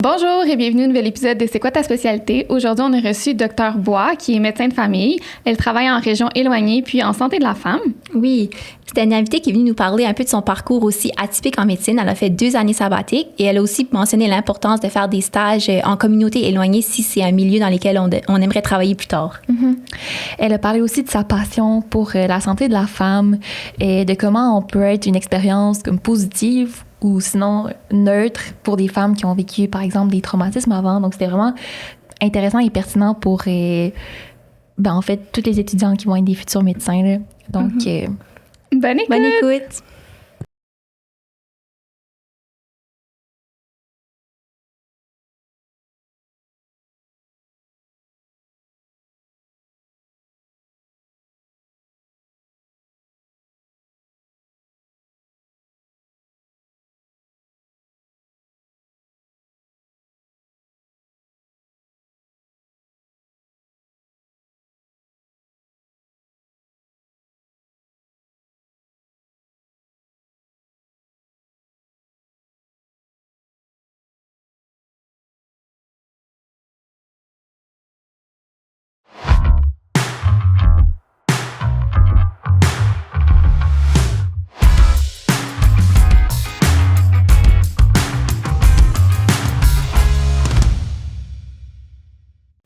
Bonjour et bienvenue à un nouvel épisode de C'est quoi ta spécialité? Aujourd'hui, on a reçu Dr Bois, qui est médecin de famille. Elle travaille en région éloignée puis en santé de la femme. Oui, c'était une invitée qui est venue nous parler un peu de son parcours aussi atypique en médecine. Elle a fait 2 années sabbatiques et elle a aussi mentionné l'importance de faire des stages en communauté éloignée si c'est un milieu dans lequel on aimerait travailler plus tard. Mm-hmm. Elle a parlé aussi de sa passion pour la santé de la femme et de comment on peut être une expérience comme positive ou sinon neutre pour des femmes qui ont vécu, par exemple, des traumatismes avant. Donc, c'était vraiment intéressant et pertinent pour, en fait, tous les étudiants qui vont être des futurs médecins. Là. Donc, bonne écoute! Bonne écoute!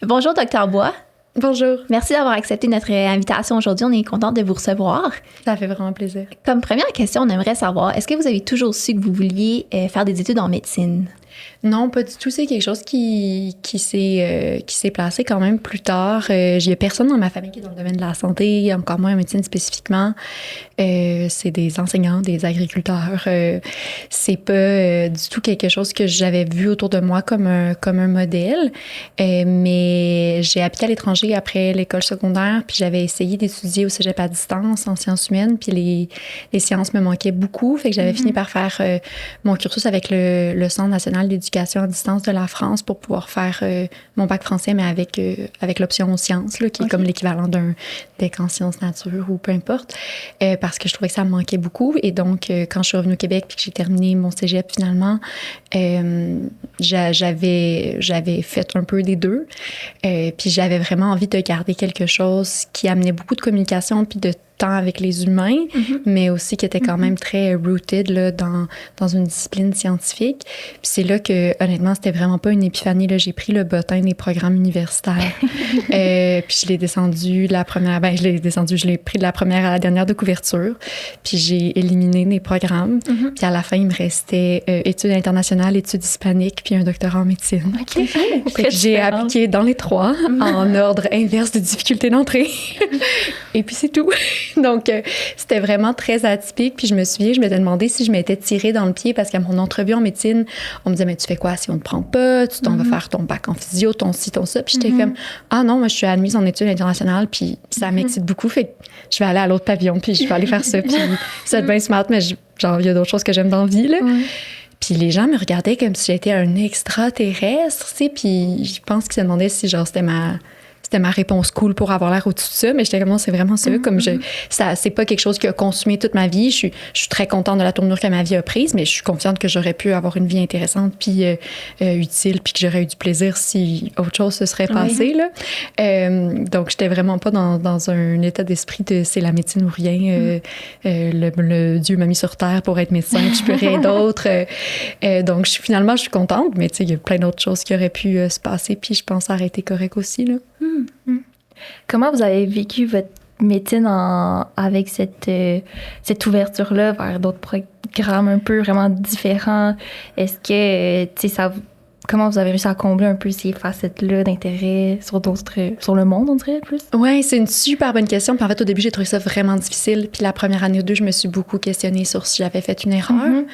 Bonjour, Dr Bois. Bonjour. Merci d'avoir accepté notre invitation aujourd'hui. On est contente de vous recevoir. Ça fait vraiment plaisir. Comme première question, on aimerait savoir, est-ce que vous avez toujours su que vous vouliez faire des études en médecine? Non, pas du tout. C'est quelque chose qui s'est placé quand même plus tard. J'ai personne dans ma famille qui est dans le domaine de la santé, encore moins en médecine spécifiquement. C'est des enseignants, des agriculteurs. C'est pas du tout quelque chose que j'avais vu autour de moi comme un modèle. Mais j'ai habité à l'étranger après l'école secondaire, puis j'avais essayé d'étudier au cégep à distance en sciences humaines, puis les sciences me manquaient beaucoup. Fait que j'avais fini par faire mon cursus avec le Centre national d'éducation à distance de la France pour pouvoir faire mon bac français, mais avec l'option sciences, là, qui est comme l'équivalent d'un DEC en sciences nature ou peu importe, parce que je trouvais que ça me manquait beaucoup. Et donc, quand je suis revenue au Québec puis que j'ai terminé mon cégep finalement, j'avais fait un peu des deux. Puis j'avais vraiment envie de garder quelque chose qui amenait beaucoup de communication puis de temps avec les humains, mais aussi qui était quand même très rooted là, dans une discipline scientifique. Puis c'est là que, honnêtement, c'était vraiment pas une épiphanie. Là. J'ai pris le bottin des programmes universitaires. Puis je l'ai descendu je l'ai pris de la première à la dernière de couverture. Puis j'ai éliminé des programmes. Puis à la fin, il me restait études internationales, études hispaniques, puis un doctorat en médecine. OK. J'ai appliqué dans les 3 en ordre inverse de difficulté d'entrée. Et puis c'est tout. Donc, c'était vraiment très atypique. Puis je me souviens, je m'étais demandé si je m'étais tirée dans le pied parce qu'à mon entrevue en médecine, on me disait, mais tu fais quoi si on ne te prend pas? Tu t'en vas faire ton bac en physio, ton ci, ton ça. Puis j'étais comme, ah non, moi, je suis admise en études internationales, puis ça m'excite beaucoup. Fait que je vais aller à l'autre pavillon, puis je vais aller faire ça. Puis c'est bien smart, mais genre, il y a d'autres choses que j'aime dans la vie, là. Puis les gens me regardaient comme si j'étais un extraterrestre, tu sais. Puis je pense qu'ils se demandaient si, genre, c'était ma réponse cool pour avoir l'air au-dessus de ça, mais j'étais comme non, c'est vraiment ça. Comme ça, c'est pas quelque chose qui a consumé toute ma vie. Je suis très contente de la tournure que ma vie a prise, mais je suis confiante que j'aurais pu avoir une vie intéressante puis utile, puis que j'aurais eu du plaisir si autre chose se serait passé. Là. Donc, j'étais vraiment pas dans un état d'esprit de c'est la médecine ou rien. Le Dieu m'a mis sur terre pour être médecin, puis je peux rien d'autre. Donc, finalement, je suis contente, mais tu sais, il y a plein d'autres choses qui auraient pu se passer, puis je pense que ça aurait été correct aussi, là. Comment vous avez vécu votre médecine avec cette ouverture-là vers d'autres programmes un peu vraiment différents? Est-ce que, tu sais, comment vous avez réussi à combler un peu ces facettes-là d'intérêt sur le monde, on dirait, plus? Oui, c'est une super bonne question. Puis en fait, au début, j'ai trouvé ça vraiment difficile. Puis la première année ou deux, je me suis beaucoup questionnée sur si j'avais fait une erreur.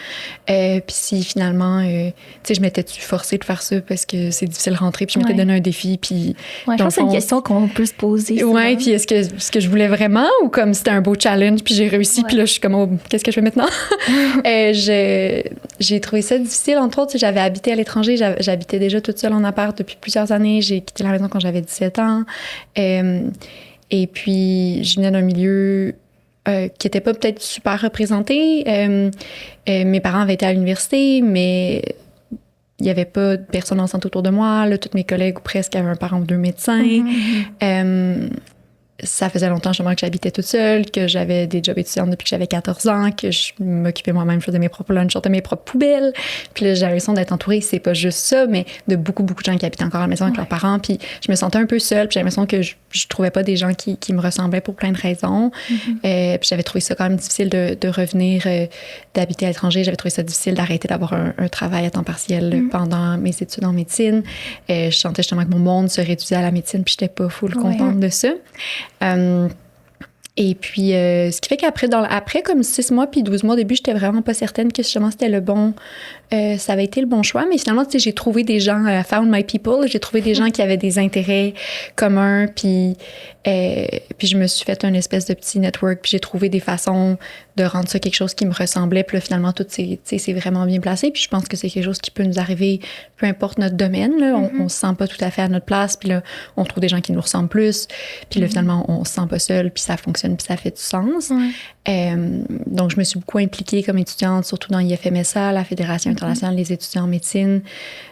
Puis si finalement, tu sais, je m'étais-tu forcée de faire ça parce que c'est difficile de rentrer, puis je m'étais donné un défi. Puis je pense que c'est une question qu'on peut se poser. Oui, puis est-ce que je voulais vraiment ou comme c'était un beau challenge, puis j'ai réussi, puis là, je suis comme, oh, qu'est-ce que je fais maintenant? J'ai trouvé ça difficile. Entre autres, j'avais habité à l'étranger, j'habitais déjà toute seule en appart depuis plusieurs années. J'ai quitté la maison quand j'avais 17 ans. Et puis, je venais d'un milieu qui n'était pas peut-être super représenté. Mes parents avaient été à l'université, mais il n'y avait pas de personne en santé autour de moi. Là, tous mes collègues ou presque avaient un parent ou 2 médecins. Ça faisait longtemps justement que j'habitais toute seule, que j'avais des jobs étudiantes depuis que j'avais 14 ans, que je m'occupais moi-même, je faisais mes propres lunchs, je sortais mes propres poubelles. Puis là, j'avais l'impression d'être entourée, c'est pas juste ça, mais de beaucoup, beaucoup de gens qui habitaient encore à la maison avec leurs parents. Puis je me sentais un peu seule, puis j'avais l'impression que je trouvais pas des gens qui me ressemblaient pour plein de raisons. Puis j'avais trouvé ça quand même difficile de revenir, d'habiter à l'étranger. J'avais trouvé ça difficile d'arrêter d'avoir un travail à temps partiel pendant mes études en médecine. Je sentais justement que mon monde se réduisait à la médecine, puis j'étais pas full contente de ça. Et puis, ce qui fait qu'après, après comme 6 mois puis 12 mois au début, j'étais vraiment pas certaine que justement c'était le bon, ça avait été le bon choix. Mais finalement, tu sais, j'ai trouvé des gens, found my people, j'ai trouvé des gens qui avaient des intérêts communs, puis je me suis fait une espèce de petit network, puis j'ai trouvé des façons de rendre ça quelque chose qui me ressemblait. Puis là, finalement, tout c'est vraiment bien placé. Puis je pense que c'est quelque chose qui peut nous arriver, peu importe notre domaine. Là, on se sent pas tout à fait à notre place, puis là, on trouve des gens qui nous ressemblent plus. Puis là, finalement, on se sent pas seul, puis ça fonctionne, puis ça fait du sens. Donc, je me suis beaucoup impliquée comme étudiante, surtout dans IFMSA, la Fédération internationale des étudiants en médecine,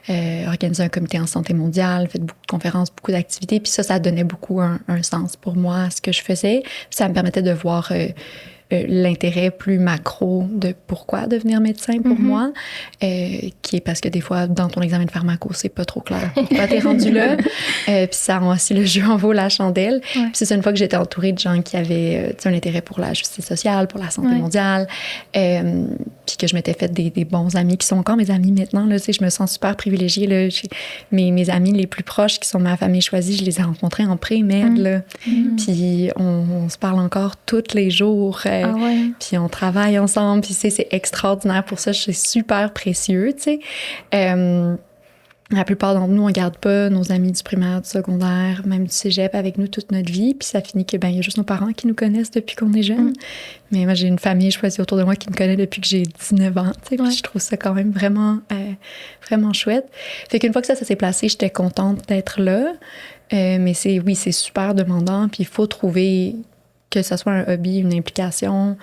organisé un comité en santé mondiale, fait beaucoup de conférences, beaucoup d'activités. Puis ça donnait beaucoup un sens pour moi à ce que je faisais. Ça me permettait de voir l'intérêt plus macro de pourquoi devenir médecin pour moi, qui est parce que des fois, dans ton examen de pharmaco, c'est pas trop clair pourquoi t'es rendu là. Puis ça rend aussi le jeu en vaut la chandelle. Puis c'est une fois que j'étais entourée de gens qui avaient un intérêt pour la justice sociale, pour la santé mondiale, puis que je m'étais fait des bons amis qui sont encore mes amis maintenant. Là, je me sens super privilégiée. Là, mes amis les plus proches, qui sont ma famille choisie, je les ai rencontrés en pré-med. Là. Puis on se parle encore tous les jours. Puis on travaille ensemble, puis c'est extraordinaire pour ça, c'est super précieux, tu sais. La plupart d'entre nous, on garde pas nos amis du primaire, du secondaire, même du cégep avec nous toute notre vie, puis ça finit que, il y a juste nos parents qui nous connaissent depuis qu'on est jeune. Mais moi, j'ai une famille choisie autour de moi qui me connaît depuis que j'ai 19 ans, tu sais, puis je trouve ça quand même vraiment, vraiment chouette. Fait qu'une fois que ça s'est placé, j'étais contente d'être là, mais c'est super demandant, puis il faut trouver que ce soit un hobby, une implication,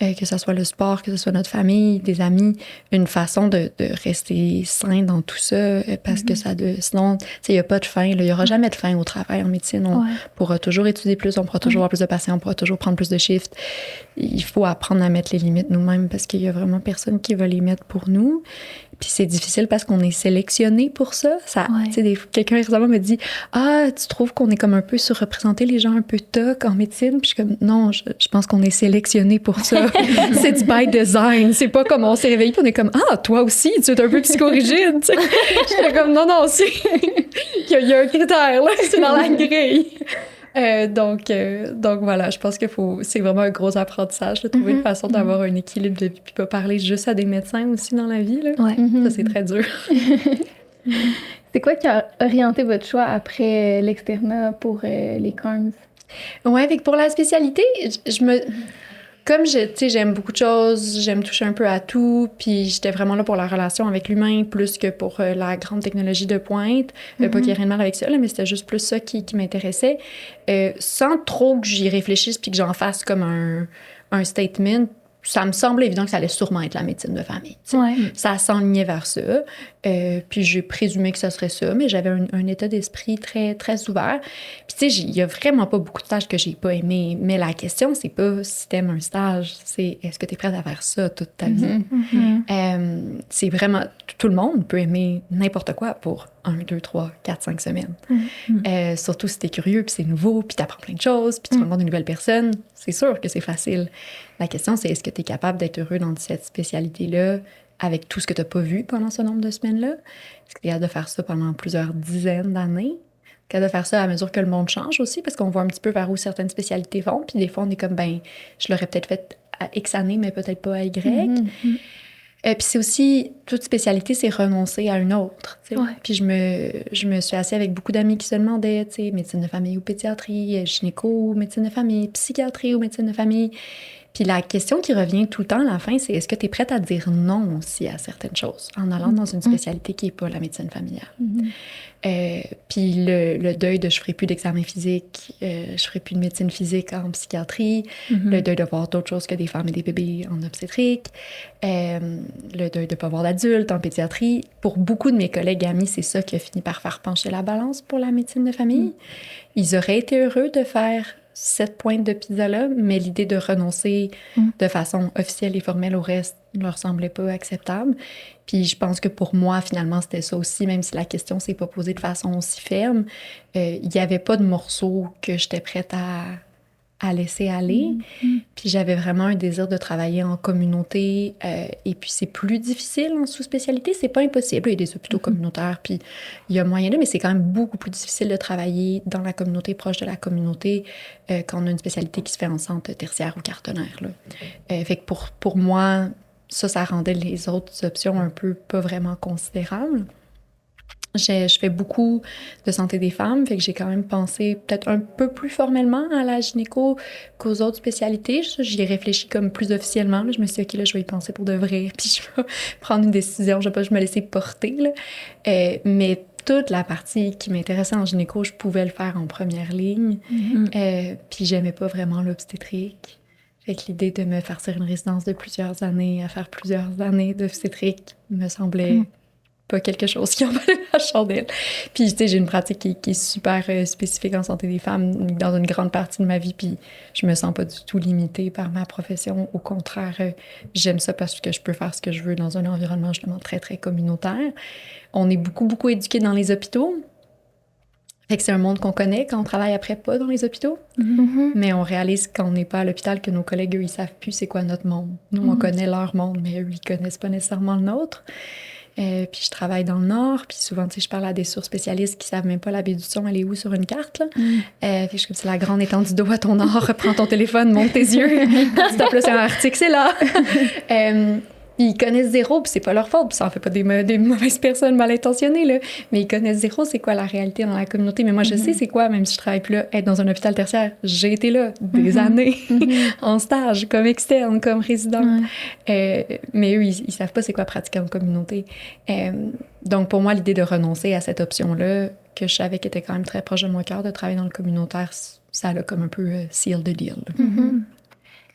que ce soit le sport, que ce soit notre famille, des amis, une façon de rester sain dans tout ça, parce que sinon, il n'y a pas de fin, il n'y aura jamais de fin au travail en médecine. On pourra toujours étudier plus, on pourra toujours avoir plus de patients, on pourra toujours prendre plus de shifts. Il faut apprendre à mettre les limites nous-mêmes, parce qu'il n'y a vraiment personne qui va les mettre pour nous. Puis c'est difficile parce qu'on est sélectionné pour ça. Quelqu'un récemment me dit « Ah, tu trouves qu'on est comme un peu surreprésenté, les gens un peu tocs en médecine? » Puis je suis comme « Non, je pense qu'on est sélectionné pour ça. C'est du by design. C'est pas comme on s'est réveillé puis on est comme « Ah, toi aussi, tu es un peu psychorigide. » J'étais comme « Non, il y a un critère, là. C'est dans la grille. » Donc voilà, je pense que c'est vraiment un gros apprentissage de trouver une façon d'avoir un équilibre de vie puis pas parler juste à des médecins aussi dans la vie. Là. Ça, c'est très dur. C'est quoi qui a orienté votre choix après l'externat pour les CARMS? Oui, pour la spécialité, comme j'aime beaucoup de choses, j'aime toucher un peu à tout, puis j'étais vraiment là pour la relation avec l'humain plus que pour la grande technologie de pointe. Pas qu'il y ait rien de mal avec ça, là, mais c'était juste plus ça qui m'intéressait. Sans trop que j'y réfléchisse puis que j'en fasse comme un statement, ça me semble évident que ça allait sûrement être la médecine de famille. Ça s'enlignait vers ça. Puis j'ai présumé que ça serait ça, mais j'avais un état d'esprit très, très ouvert. Puis tu sais, il y a vraiment pas beaucoup de stages que j'ai pas aimés. Mais la question, c'est pas si t'aimes un stage, c'est est-ce que t'es prête à faire ça toute ta vie? C'est vraiment... Tout le monde peut aimer n'importe quoi pour 1, 2, 3, 4, 5 semaines. Surtout si t'es curieux, puis c'est nouveau, puis t'apprends plein de choses, puis tu rencontres de nouvelles personnes. C'est sûr que c'est facile. La question, c'est est-ce que t'es capable d'être heureux dans cette spécialité-là avec tout ce que t'as pas vu pendant ce nombre de semaines-là? Est-ce que t'es capable de faire ça pendant plusieurs dizaines d'années? Capable de faire ça à mesure que le monde change aussi, parce qu'on voit un petit peu vers où certaines spécialités vont, puis des fois, on est comme, je l'aurais peut-être fait à X années, mais peut-être pas à Y. Puis c'est aussi, toute spécialité, c'est renoncer à une autre. Puis je me suis assise avec beaucoup d'amis qui se demandaient, médecine de famille ou pédiatrie, gynéco ou médecine de famille, psychiatrie ou médecine de famille. Puis la question qui revient tout le temps à la fin, c'est est-ce que tu es prête à dire non aussi à certaines choses en allant dans une spécialité qui n'est pas la médecine familiale? Puis le deuil de je ferai plus d'examen physique, je ferai plus de médecine physique en psychiatrie, le deuil de voir d'autres choses que des femmes et des bébés en obstétrique, le deuil de pas voir d'adultes en pédiatrie. Pour beaucoup de mes collègues et amis, c'est ça qui a fini par faire pencher la balance pour la médecine de famille. Ils auraient été heureux de faire cette pointe de pizza-là, mais l'idée de renoncer de façon officielle et formelle au reste ne leur semblait pas acceptable. Puis je pense que pour moi, finalement, c'était ça aussi, même si la question s'est pas posée de façon aussi ferme. Il n'y avait pas de morceau que j'étais prête à laisser aller. Puis j'avais vraiment un désir de travailler en communauté. Et puis c'est plus difficile en sous-spécialité. C'est pas impossible. Il y a des hôpitaux communautaires, puis il y a moyen de, mais c'est quand même beaucoup plus difficile de travailler dans la communauté, proche de la communauté, quand on a une spécialité qui se fait en centre tertiaire ou quaternaire, là. Fait que pour moi, ça rendait les autres options un peu pas vraiment considérables. Je fais beaucoup de santé des femmes, fait que j'ai quand même pensé peut-être un peu plus formellement à la gynéco qu'aux autres spécialités. J'y ai réfléchi comme plus officiellement. Là. Je me suis dit, OK, là, je vais y penser pour de vrai, puis je vais prendre une décision. Je vais pas me laisser porter. Là. Mais toute la partie qui m'intéressait en gynéco, je pouvais le faire en première ligne. Puis j'aimais pas vraiment l'obstétrique. Fait que l'idée de me faire une résidence de plusieurs années, à faire plusieurs années d'obstétrique, me semblait pas quelque chose qui en valait la chandelle. Puis, tu sais, j'ai une pratique qui est super spécifique en santé des femmes dans une grande partie de ma vie, puis je me sens pas du tout limitée par ma profession. Au contraire, j'aime ça parce que je peux faire ce que je veux dans un environnement justement très, très communautaire. On est beaucoup, beaucoup éduqués dans les hôpitaux. Fait que c'est un monde qu'on connaît quand on travaille après pas dans les hôpitaux. Mais on réalise quand on n'est pas à l'hôpital que nos collègues, eux, ils savent plus c'est quoi notre monde. Nous, on connaît leur monde, mais eux, ils connaissent pas nécessairement le nôtre. Puis je travaille dans le Nord, puis souvent, tu sais, je parle à des surspécialistes qui savent même pas la baie du son, elle est où sur une carte, là. Fait que je suis comme, c'est la grande étendue d'eau à ton Nord, reprends ton téléphone, monte tes yeux, tu tapes là sur un article, c'est là. Ils connaissent zéro, puis c'est pas leur faute, puis ça en fait pas des mauvaises personnes mal intentionnées, là. Mais ils connaissent zéro, c'est quoi la réalité dans la communauté. Mais moi, je sais c'est quoi, même si je travaille plus là, être dans un hôpital tertiaire. J'ai été là des années, en stage, comme externe, comme résident. Mais eux, ils savent pas c'est quoi pratiquer en communauté. Donc, pour moi, l'idée de renoncer à cette option-là, que je savais qu'elle était quand même très proche de mon cœur, de travailler dans le communautaire, ça a comme un peu seal the deal.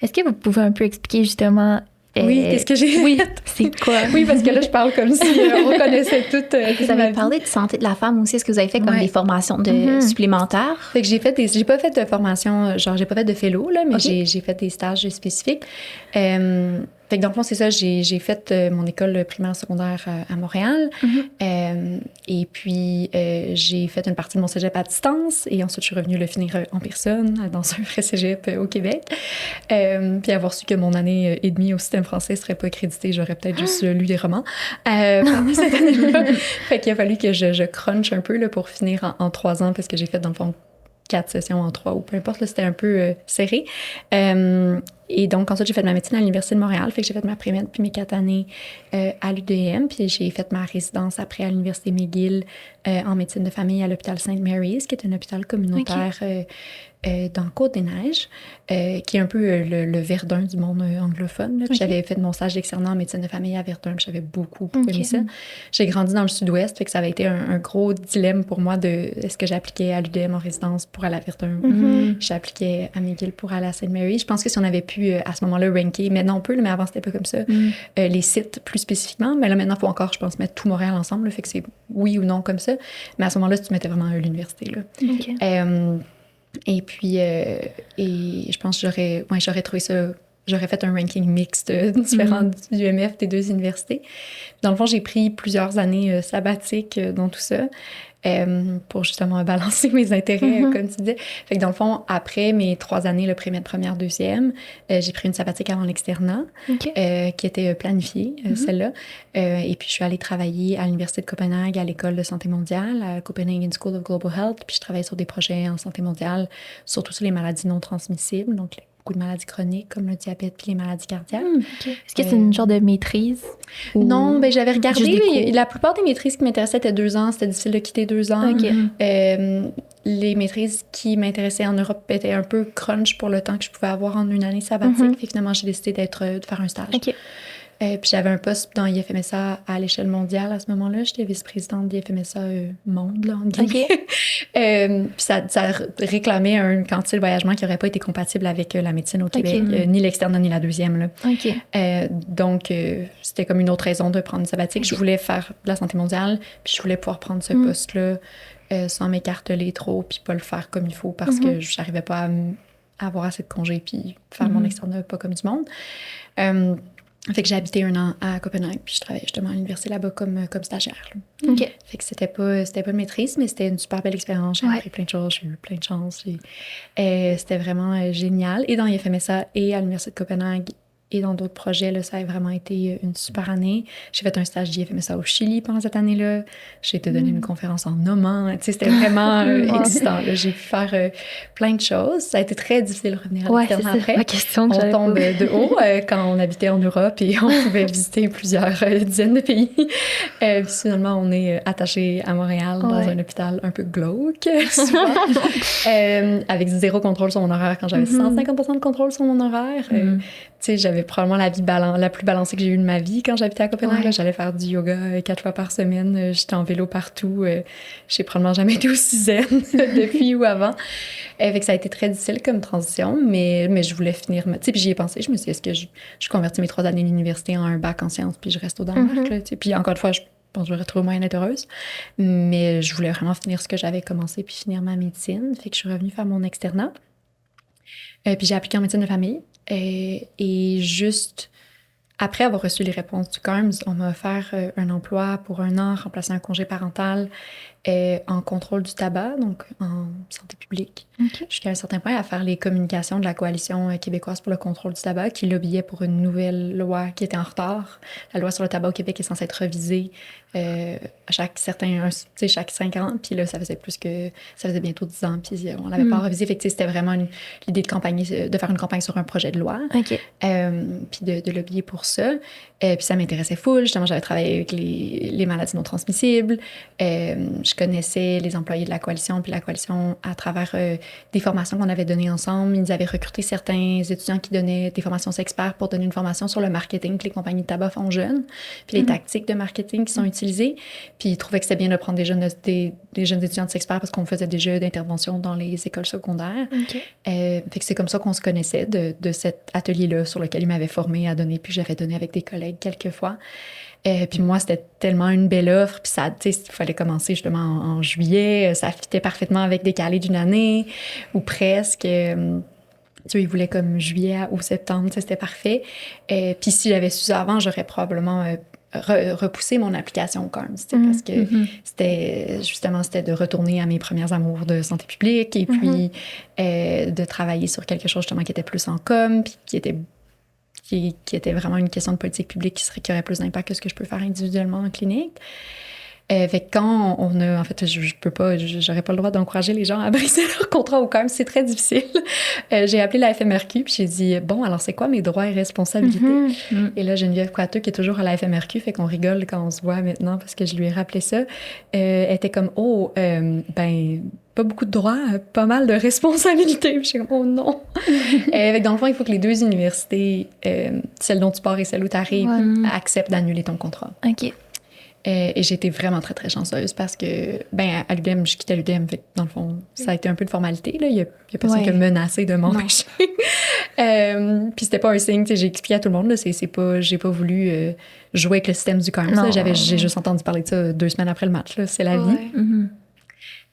Est-ce que vous pouvez un peu expliquer justement... Oui, qu'est-ce que j'ai fait? C'est quoi? Oui, parce que là, je parle comme si on connaissait toutes. Vous avez parlé de santé de la femme aussi. Est-ce que vous avez fait comme des formations supplémentaires? Fait que j'ai pas fait de formation, genre j'ai pas fait de fellow, là, mais j'ai fait des stages spécifiques. Fait que dans le fond, c'est ça, j'ai fait mon école primaire secondaire à Montréal. Et puis, j'ai fait une partie de mon cégep à distance. Et ensuite, je suis revenue le finir en personne dans un vrai cégep au Québec. Puis avoir su que mon année et demie au système français serait pas créditée, j'aurais peut-être juste lu des romans pendant cette année-là. Fait qu'il a fallu que je crunch un peu là, pour finir en 3 ans, parce que j'ai fait, dans le fond, 4 sessions en 3 ou peu importe, là, c'était un peu serré. Et donc, ensuite, j'ai fait ma médecine à l'Université de Montréal. Fait que j'ai fait ma pré-med puis mes 4 années à l'UDM. Puis j'ai fait ma résidence après à l'Université McGill en médecine de famille à l'hôpital St. Mary's, qui est un hôpital communautaire dans Côte-des-Neiges, qui est un peu le Verdun du monde anglophone. Là. Puis j'avais fait mon stage d'externat en médecine de famille à Verdun, puis j'avais beaucoup aimé ça. J'ai grandi dans le sud-ouest, fait que ça avait été un gros dilemme pour moi de est-ce que j'appliquais à l'UDM en résidence pour aller à Verdun. J'appliquais à McGill pour aller à St. Mary's. Je pense que si on avait pu à ce moment-là ranker, maintenant on peut, mais avant c'était pas comme ça, les sites plus spécifiquement. Mais là maintenant il faut encore, je pense, mettre tout Montréal ensemble, là, fait que c'est oui ou non comme ça. Mais à ce moment-là, tu mettais vraiment l'université. Là. Et puis, et je pense que j'aurais trouvé ça, j'aurais fait un ranking mixte différent du UMF des 2 universités. Dans le fond, j'ai pris plusieurs années sabbatiques dans tout ça. Pour justement balancer mes intérêts, comme tu disais. Fait que dans le fond, après mes 3 années, le pré-med première, deuxième, j'ai pris une sabbatique avant l'externat, qui était planifiée, celle-là. Et puis, je suis allée travailler à l'Université de Copenhague, à l'École de santé mondiale, à Copenhagen School of Global Health. Puis, je travaillais sur des projets en santé mondiale, surtout sur les maladies non transmissibles, donc beaucoup de maladies chroniques comme le diabète puis les maladies cardiaques. Est-ce que c'est une genre de maîtrise? Non, ben j'avais regardé. La plupart des maîtrises qui m'intéressaient étaient 2 ans. C'était difficile de quitter 2 ans. les maîtrises qui m'intéressaient en Europe étaient un peu crunch pour le temps que je pouvais avoir en une année sabbatique. Fait que finalement, j'ai décidé de faire un stage. OK. Puis j'avais un poste dans IFMSA à l'échelle mondiale à ce moment-là. J'étais vice-présidente d'IFMSA Monde, là, en guillemets. Puis ça réclamait une quantité de voyagement qui n'aurait pas été compatible avec la médecine au Québec, ni l'externe ni la deuxième. Là. OK. Donc, c'était comme une autre raison de prendre une sabbatique. Je voulais faire de la santé mondiale, puis je voulais pouvoir prendre ce poste-là sans m'écarteler trop, puis pas le faire comme il faut parce que je n'arrivais pas à avoir assez de congés, puis faire mon externe pas comme du monde. Fait que j'ai habité 1 an à Copenhague, puis je travaillais justement à l'université là-bas comme stagiaire. Là. OK. Fait que c'était pas une maîtrise, mais c'était une super belle expérience. J'ai appris plein de choses, j'ai eu plein de chance. C'était vraiment génial. Et dans IFMSA et à l'université de Copenhague et dans d'autres projets, là, ça a vraiment été une super année. J'ai fait un stage d'IFMSA au Chili pendant cette année-là. J'ai été donner une conférence en Oman. Tu sais, c'était vraiment excitant. Là. J'ai pu faire plein de choses. Ça a été très difficile de revenir à l'externe après. Ma question que on tombe de haut quand on habitait en Europe et on pouvait visiter plusieurs dizaines de pays. Puis finalement, on est attaché à Montréal dans un hôpital un peu glauque, souvent, avec 0 contrôle sur mon horaire quand j'avais 150% de contrôle sur mon horaire. Tu sais, j'avais probablement la vie la plus balancée que j'ai eue de ma vie quand j'habitais à Copenhague. J'allais faire du yoga 4 fois par semaine. J'étais en vélo partout. J'ai probablement jamais été aussi zen depuis ou avant. Fait que ça a été très difficile comme transition, mais je voulais finir. Tu sais, puis j'y ai pensé. Je me suis dit, est-ce que je convertis mes 3 années d'université en un bac en sciences puis je reste au Danemark? Là, tu sais. Puis encore une fois, je pense que j'aurais trouvé moyen d'être heureuse. Mais je voulais vraiment finir ce que j'avais commencé puis finir ma médecine. Fait que je suis revenue faire mon externat. Puis j'ai appliqué en médecine de famille. Et juste après avoir reçu les réponses du CARMS, on m'a offert un emploi pour 1 an, remplacer un congé parental en contrôle du tabac, donc en santé publique, jusqu'à un certain point à faire les communications de la Coalition québécoise pour le contrôle du tabac qui lobbyait pour une nouvelle loi qui était en retard. La loi sur le tabac au Québec est censée être révisée chaque 5 ans, puis là, ça faisait bientôt 10 ans, puis on l'avait pas révisé. Fait que c'était vraiment l'idée de faire une campagne sur un projet de loi, puis de lobbyer pour ça. Puis ça m'intéressait full. Justement, j'avais travaillé avec les maladies non transmissibles. Je connaissais les employés de la Coalition, puis la Coalition, à travers des formations qu'on avait données ensemble, ils avaient recruté certains étudiants qui donnaient des formations experts pour donner une formation sur le marketing que les compagnies de tabac font jeunes, puis les tactiques de marketing qui sont utilisées. Puis ils trouvaient que c'était bien de prendre des jeunes étudiants experts parce qu'on faisait des jeux d'intervention dans les écoles secondaires. Fait que c'est comme ça qu'on se connaissait de cet atelier-là sur lequel ils m'avaient formé à donner, puis j'avais donné avec des collègues quelques fois. Puis moi, c'était tellement une belle offre. Puis ça, tu sais, il fallait commencer justement en juillet. Ça fitait parfaitement avec décalé d'une année ou presque. Tu sais, ils voulaient comme juillet ou septembre. Tu sais, c'était parfait. Puis si j'avais su ça avant, j'aurais probablement repoussé mon application au CARMS. Parce que c'était de retourner à mes premières amours de santé publique et puis de travailler sur quelque chose justement qui était plus en com, puis qui était vraiment une question de politique publique qui aurait plus d'impact que ce que je peux faire individuellement en clinique. Fait que quand on a... En fait, j'aurais pas le droit d'encourager les gens à briser leur contrat au CARMS, c'est très difficile. J'ai appelé la FMRQ, puis j'ai dit, bon, alors c'est quoi mes droits et responsabilités? Et là, Geneviève Coiteux, qui est toujours à la FMRQ, fait qu'on rigole quand on se voit maintenant, parce que je lui ai rappelé ça, était comme, pas beaucoup de droits, pas mal de responsabilités. Puis je suis comme, oh non! Dans le fond, il faut que les 2 universités, celle dont tu pars et celle où tu arrives, acceptent d'annuler ton contrat. OK. Et j'ai été vraiment très, très chanceuse parce que, à l'UDEM, je quittais l'UDEM. Fait que dans le fond, ça a été un peu de formalité. Là. Il y a personne qui a menacé de m'empêcher. Puis c'était pas un signe. J'ai expliqué à tout le monde. Là, j'ai pas voulu jouer avec le système du CARMS. J'ai juste entendu parler de ça 2 semaines après le match. Là. C'est la vie.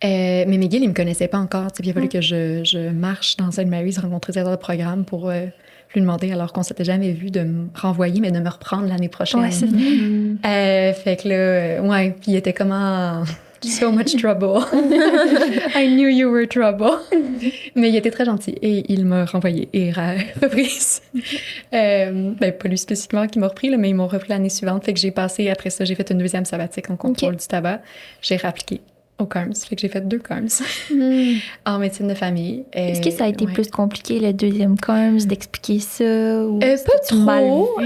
Mais McGill, il me connaissait pas encore. Il a fallu que je marche dans St. Mary's, rencontrer des autres programmes pour lui demander, alors qu'on s'était jamais vu, de me renvoyer, mais de me reprendre l'année prochaine. Ouais, c'est fait que là, puis il était comment... So much trouble. I knew you were trouble. Mais il était très gentil et il m'a renvoyé et reprise. Pas lui spécifiquement qui m'a repris, là, mais ils m'ont repris l'année suivante. Fait que j'ai passé, après ça, j'ai fait une 2e sabbatique en contrôle du tabac. J'ai réappliqué au CARMS. Fait que j'ai fait 2 CARMS en médecine de famille. Est-ce que ça a été plus compliqué, le 2e CARMS, d'expliquer ça? Ou pas trop.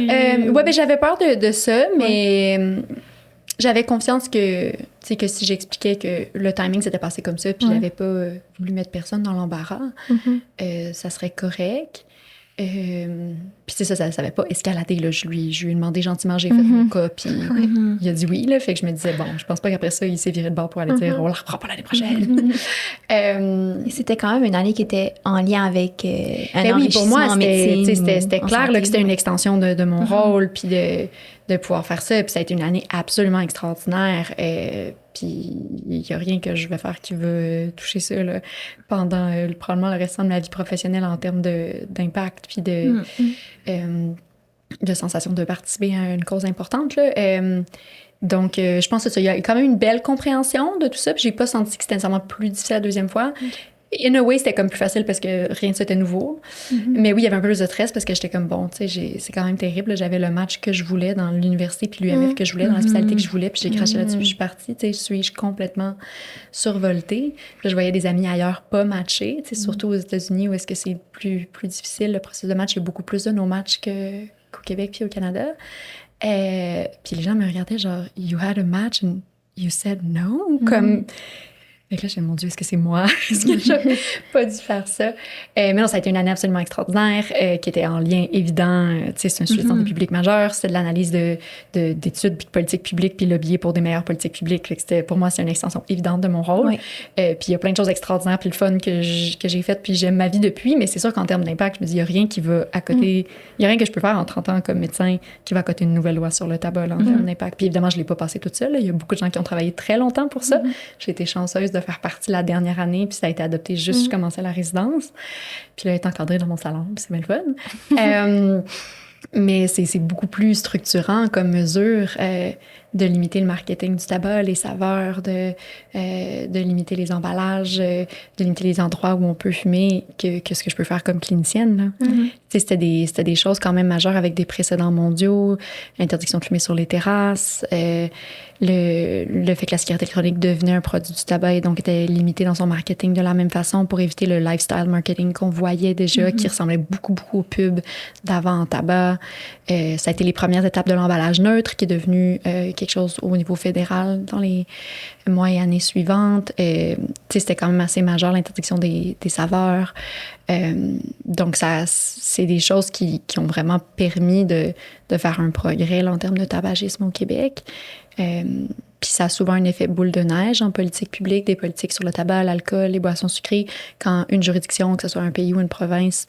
J'avais peur de ça, mais j'avais confiance que, tu sais, que si j'expliquais que le timing s'était passé comme ça, puis j'avais pas voulu mettre personne dans l'embarras, ça serait correct. Puis c'est ça n'avait pas escaladé, là. Je lui ai demandé gentiment, j'ai fait mon cas, puis il a dit oui, là. Fait que je me disais, bon, je pense pas qu'après ça, il s'est viré de bord pour aller dire, on la reprend pas l'année prochaine. Et c'était quand même une année qui était en lien avec un enrichissement pour moi, en médecine. C'était clair là, que c'était une extension de mon rôle, puis de pouvoir faire ça. Puis ça a été une année absolument extraordinaire. Puis il n'y a rien que je vais faire qui va toucher ça là, pendant probablement le restant de ma vie professionnelle en termes d'impact, puis de sensation de participer à une cause importante. Là. Donc, je pense que ça, il y a quand même une belle compréhension de tout ça. Puis j'ai pas senti que c'était nécessairement plus difficile la deuxième fois. In a way, c'était comme plus facile parce que rien de ça était nouveau. Mais oui, il y avait un peu plus de stress parce que j'étais comme, bon, tu sais, c'est quand même terrible. Là. J'avais le match que je voulais dans l'université puis l'UMF que je voulais, dans la spécialité que je voulais. Puis j'ai craché là-dessus, je suis partie. Tu sais, suis-je complètement survoltée. Puis là, je voyais des amis ailleurs pas matchés, tu sais, surtout aux États-Unis où est-ce que c'est plus difficile. Le processus de match, il y a beaucoup plus de no-match qu'au Québec puis au Canada. Puis les gens me regardaient genre, you had a match and you said no? Comme... Fait que là, je me mon Dieu, est-ce que c'est moi? Est-ce que j'ai pas dû faire ça? Mais non, ça a été une année absolument extraordinaire qui était en lien évident. Tu sais, c'est un sujet de santé publique majeur. C'est de l'analyse d'études, puis de politique publique, puis lobbying pour des meilleures politiques publiques. Fait que pour moi, c'est une extension évidente de mon rôle. Oui. Puis il y a plein de choses extraordinaires, puis le fun que j'ai fait, puis j'aime ma vie depuis. Mais c'est sûr qu'en termes d'impact, je me dis, il n'y a rien qui va à côté... Il n'y a rien que je peux faire en 30 ans comme médecin qui va à côté d'une nouvelle loi sur le tabac là, en termes d'impact. Puis évidemment, je ne l'ai pas passé toute seule. Il y a beaucoup de gens qui ont travaillé très longtemps pour ça. J'ai été chanceuse de faire partie la dernière année, puis ça a été adopté juste je commençais la résidence. Puis là, elle est encadrée dans mon salon, puis c'est bien le fun. Mais c'est beaucoup plus structurant comme mesure de limiter le marketing du tabac, les saveurs, de limiter les emballages, de limiter les endroits où on peut fumer que ce que je peux faire comme clinicienne. Là. C'était des choses quand même majeures avec des précédents mondiaux, l'interdiction de fumer sur les terrasses, le fait que la cigarette électronique devenait un produit du tabac et donc était limité dans son marketing de la même façon pour éviter le lifestyle marketing qu'on voyait déjà, qui ressemblait beaucoup aux pubs d'avant en tabac. Ça a été les premières étapes de l'emballage neutre qui est devenu quelque chose au niveau fédéral dans les mois et années suivantes. C'était quand même assez majeur, l'interdiction des saveurs. Donc, c'est des choses qui ont vraiment permis de faire un progrès là, en termes de tabagisme au Québec. Puis ça a souvent un effet boule de neige en politique publique, des politiques sur le tabac, l'alcool, les boissons sucrées. Quand une juridiction, que ce soit un pays ou une province,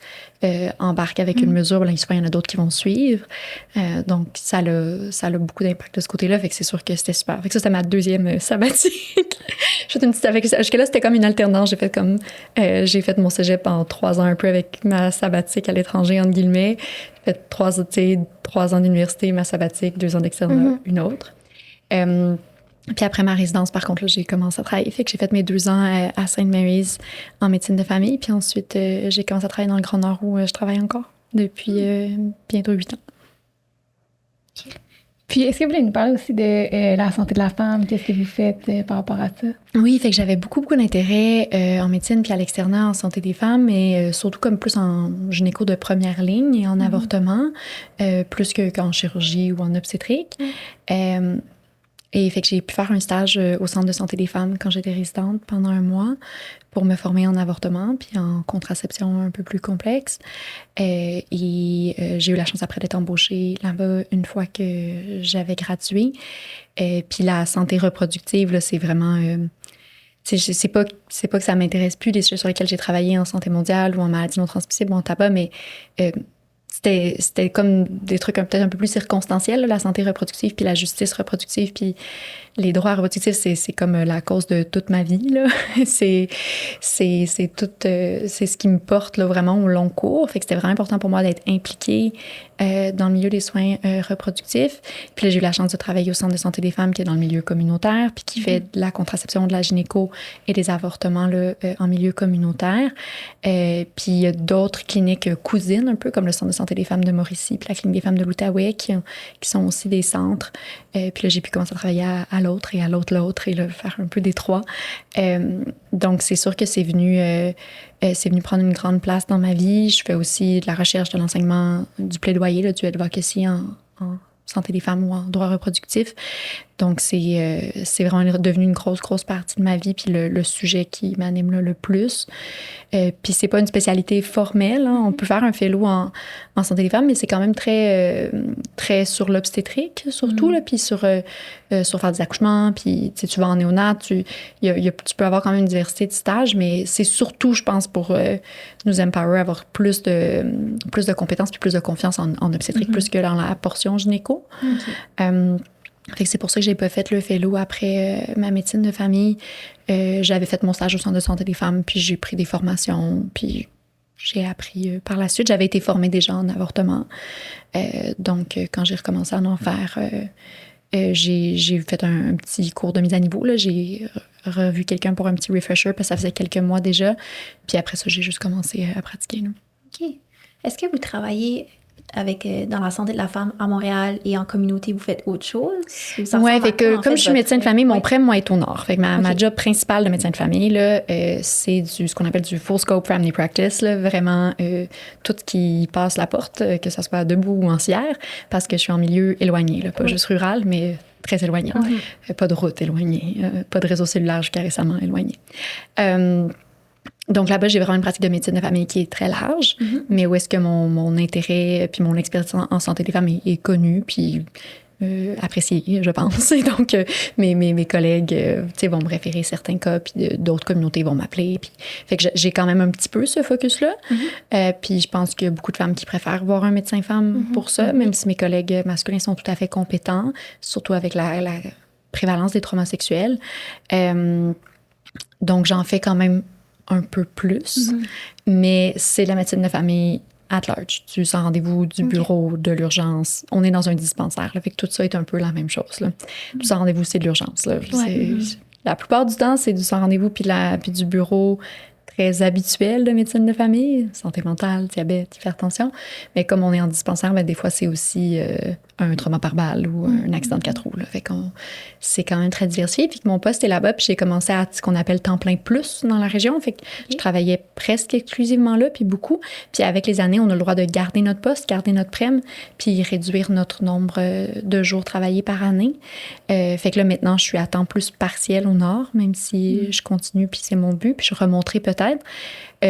embarque avec une mesure, là, souvent, il y en a d'autres qui vont suivre. Donc, ça a beaucoup d'impact de ce côté-là. Fait que c'est sûr que c'était super. Fait que ça, c'était ma deuxième sabbatique. J'ai fait une petite avec ça. Jusque-là, c'était comme une alternance. J'ai fait mon cégep en 3 ans, un peu avec ma sabbatique à l'étranger, entre guillemets. J'ai fait 3 ans d'université, ma sabbatique, 2 ans d'externat, une autre. Puis après ma résidence, par contre, là, j'ai commencé à travailler. Fait que j'ai fait mes 2 ans à St. Mary's en médecine de famille. Puis ensuite, j'ai commencé à travailler dans le Grand Nord où je travaille encore depuis bientôt 8 ans. Puis, est-ce que vous voulez nous parler aussi de la santé de la femme? Qu'est-ce que vous faites par rapport à ça? Oui, fait que j'avais beaucoup d'intérêt en médecine puis à l'externat en santé des femmes, mais surtout comme plus en gynéco de première ligne et en avortement, plus qu'en chirurgie ou en obstétrique. Et fait que j'ai pu faire un stage au Centre de santé des femmes quand j'étais résidente pendant 1 mois pour me former en avortement puis en contraception un peu plus complexe. Et j'ai eu la chance après d'être embauchée là-bas une fois que j'avais gradué. Puis la santé reproductive, là, c'est vraiment... c'est pas que ça m'intéresse plus, les sujets sur lesquels j'ai travaillé en santé mondiale ou en maladies non transmissibles ou en tabac, mais... C'était comme des trucs peut-être un peu plus circonstanciels, là, la santé reproductive puis la justice reproductive puis les droits reproductifs, c'est comme la cause de toute ma vie, là. c'est ce qui me porte là, vraiment au long cours. Fait que c'était vraiment important pour moi d'être impliquée dans le milieu des soins reproductifs. Puis là, j'ai eu la chance de travailler au Centre de santé des femmes qui est dans le milieu communautaire puis qui fait de la contraception, de la gynéco et des avortements là, en milieu communautaire. Puis il y a d'autres cliniques cousines un peu comme le Centre de santé des femmes de Mauricie puis la clinique des femmes de l'Outaouais qui sont aussi des centres. Puis là, j'ai pu commencer à travailler à l'autre et à l'autre et là, faire un peu des 3. Donc, c'est sûr que c'est venu prendre une grande place dans ma vie. Je fais aussi de la recherche, de l'enseignement, du plaidoyer, là, du advocacy en santé des femmes ou en droit reproductif. Donc, c'est vraiment devenu une grosse partie de ma vie, puis le sujet qui m'anime là, le plus. Puis, c'est pas une spécialité formelle. Hein. On peut faire un fellow en santé des femmes, mais c'est quand même très sur l'obstétrique, surtout, là, puis sur faire des accouchements, puis tu vas en néonat, tu peux avoir quand même une diversité de stages, mais c'est surtout, je pense, pour nous empower, avoir plus de compétences puis plus de confiance en obstétrique, plus que dans la portion gynéco. Fait que c'est pour ça que j'ai pas fait le fellow après ma médecine de famille. J'avais fait mon stage au centre de santé des femmes, puis j'ai pris des formations, puis j'ai appris par la suite. J'avais été formée déjà en avortement. Donc, quand j'ai recommencé à en faire, j'ai fait un petit cours de mise à niveau. Là. J'ai revu quelqu'un pour un petit refresher, parce que ça faisait quelques mois déjà. Puis après ça, j'ai juste commencé à pratiquer. Là. OK. Est-ce que vous travaillez dans la santé de la femme à Montréal et en communauté, vous faites autre chose? Oui, fait que comme je suis médecin de famille, mon prêt, moi, est au nord. Fait que ma job principale de médecin de famille, là, c'est ce qu'on appelle du full scope family practice, là, vraiment tout ce qui passe la porte, que ce soit debout ou en Sierre, parce que je suis en milieu éloigné, là, pas juste rural, mais très éloigné. Pas de route éloignée, pas de réseau cellulaire jusqu'à récemment éloigné. Donc là-bas, j'ai vraiment une pratique de médecine de famille qui est très large, mais où est-ce que mon intérêt puis mon expertise en santé des femmes est connue puis appréciée, je pense. Et donc, mes collègues vont me référer certains cas, puis d'autres communautés vont m'appeler. Puis, fait que j'ai quand même un petit peu ce focus-là. Puis je pense qu'il y a beaucoup de femmes qui préfèrent voir un médecin-femme pour ça, même si mes collègues masculins sont tout à fait compétents, surtout avec la prévalence des traumas sexuels. Donc, j'en fais quand même un peu plus, mais c'est la médecine de famille at large, du sans rendez-vous, du bureau, de l'urgence. On est dans un dispensaire, là, fait que tout ça est un peu la même chose. Là. Du sans rendez-vous, c'est de l'urgence. Là. La plupart du temps, c'est du sans rendez-vous puis du bureau très habituel de médecine de famille, santé mentale, diabète, hypertension. Mais comme on est en dispensaire, ben, des fois, c'est aussi un trauma par balle ou un accident de 4 roues. Là. Fait qu'on c'est quand même très diversifié. Puis que mon poste est là-bas, puis j'ai commencé à ce qu'on appelle temps plein plus dans la région. Fait que je travaillais presque exclusivement là, puis beaucoup. Puis avec les années, on a le droit de garder notre poste, garder notre prème, puis réduire notre nombre de jours travaillés par année. Fait que là, maintenant, je suis à temps plus partiel au nord, même si je continue, puis c'est mon but. Puis je remonterai peut-être.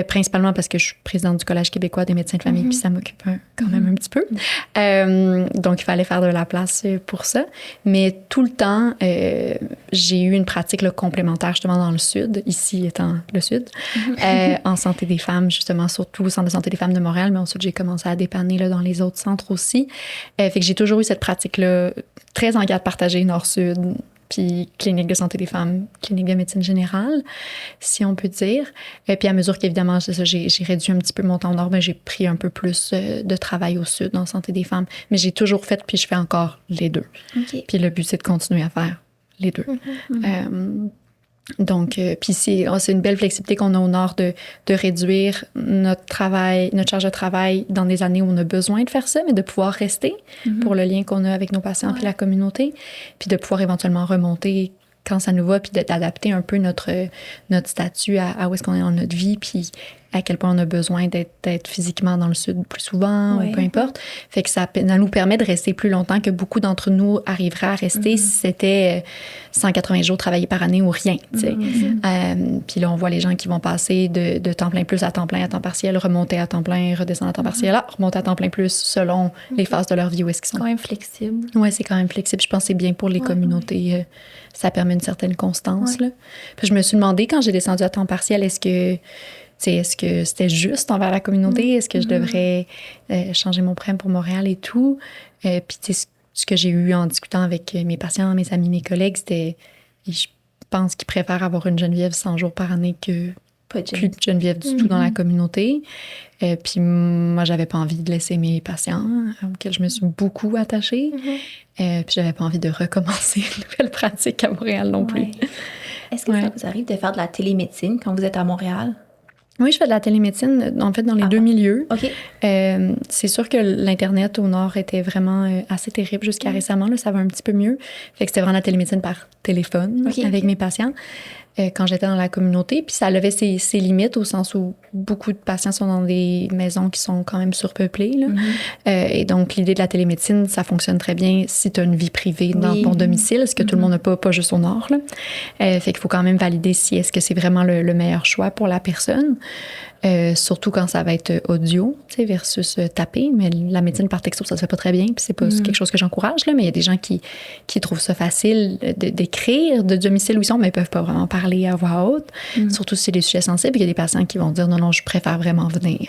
Principalement parce que je suis présidente du Collège québécois des médecins de famille, puis ça m'occupe quand même un petit peu. Donc, il fallait faire de la place pour ça. Mais tout le temps, j'ai eu une pratique là, complémentaire justement dans le sud, ici étant le sud, en santé des femmes, justement, surtout au Centre de santé des femmes de Montréal, mais ensuite, j'ai commencé à dépanner là, dans les autres centres aussi. Fait que j'ai toujours eu cette pratique-là très en garde partagée nord-sud, puis clinique de santé des femmes, clinique de médecine générale, si on peut dire. Puis à mesure qu'évidemment, j'ai réduit un petit peu mon temps au nord, ben, j'ai pris un peu plus de travail au sud en santé des femmes. Mais j'ai toujours fait, puis je fais encore les deux. Puis le but, c'est de continuer à faire les deux. Donc, puis c'est une belle flexibilité qu'on a au nord de réduire notre charge de travail dans des années où on a besoin de faire ça, mais de pouvoir rester pour le lien qu'on a avec nos patients puis la communauté, puis de pouvoir éventuellement remonter quand ça nous va, puis d'adapter un peu notre statut à où est-ce qu'on est dans notre vie, puis à quel point on a besoin d'être physiquement dans le sud plus souvent, ou peu importe. Fait que ça nous permet de rester plus longtemps que beaucoup d'entre nous arriveraient à rester si c'était 180 jours travaillés par année ou rien. Puis là, on voit les gens qui vont passer de temps plein plus à temps plein à temps partiel, remonter à temps plein, redescendre à temps partiel, remonter à temps plein plus selon les phases de leur vie où est-ce qu'ils sont. C'est quand même flexible. Oui, c'est quand même flexible. Je pense que c'est bien pour les communautés. Ça permet une certaine constance. Là. Puis je me suis demandé, quand j'ai descendu à temps partiel, est-ce que c'était juste envers la communauté? Est-ce que je devrais changer mon prêt pour Montréal et tout? Puis ce que j'ai eu en discutant avec mes patients, mes amis, mes collègues, c'était, je pense qu'ils préfèrent avoir une Geneviève 100 jours par année que plus de Geneviève du tout dans la communauté. Puis moi, j'avais pas envie de laisser mes patients, auxquels je me suis beaucoup attachée. Puis j'avais pas envie de recommencer une nouvelle pratique à Montréal non plus. Est-ce que ça vous arrive de faire de la télémédecine quand vous êtes à Montréal? Oui, je fais de la télémédecine, en fait, dans les deux milieux. OK. C'est sûr que l'Internet au Nord était vraiment assez terrible jusqu'à récemment. Là, ça va un petit peu mieux. Fait que c'était vraiment la télémédecine par téléphone avec mes patients. quand j'étais dans la communauté. Puis ça avait ses limites au sens où beaucoup de patients sont dans des maisons qui sont quand même surpeuplées. Là. Et donc, l'idée de la télémédecine, ça fonctionne très bien si tu as une vie privée dans ton domicile, ce que tout le monde n'a pas juste au nord. Là. Fait qu'il faut quand même valider si est-ce que c'est vraiment le meilleur choix pour la personne. Surtout quand ça va être audio versus taper. Mais la médecine par texto, ça se fait pas très bien. Puis c'est pas quelque chose que j'encourage. Là, mais il y a des gens qui trouvent ça facile d'écrire de domicile où ils sont, mais ils peuvent pas vraiment parler à voix haute. Surtout si c'est des sujets sensibles. Il y a des patients qui vont dire non, je préfère vraiment venir.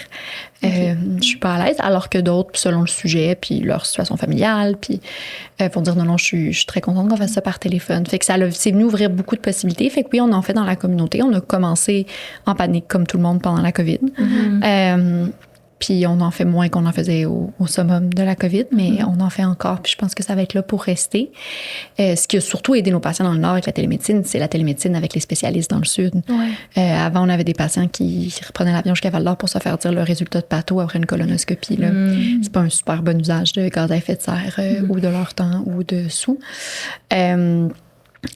Je suis pas à l'aise. Alors que d'autres, selon le sujet, puis leur situation familiale, puis vont dire non, je suis très contente qu'on fasse ça par téléphone. Fait que c'est venu ouvrir beaucoup de possibilités. Fait que oui, on en fait dans la communauté. On a commencé en panique comme tout le monde pendant la COVID. Puis on en fait moins qu'on en faisait au summum de la COVID, mais on en fait encore. Puis je pense que ça va être là pour rester. Ce qui a surtout aidé nos patients dans le Nord avec la télémédecine, c'est la télémédecine avec les spécialistes dans le Sud. Avant, on avait des patients qui reprenaient l'avion jusqu'à Val-d'Or pour se faire dire le résultat de patho après une colonoscopie. Là. C'est pas un super bon usage de gaz à effet de serre ou de leur temps ou de sous.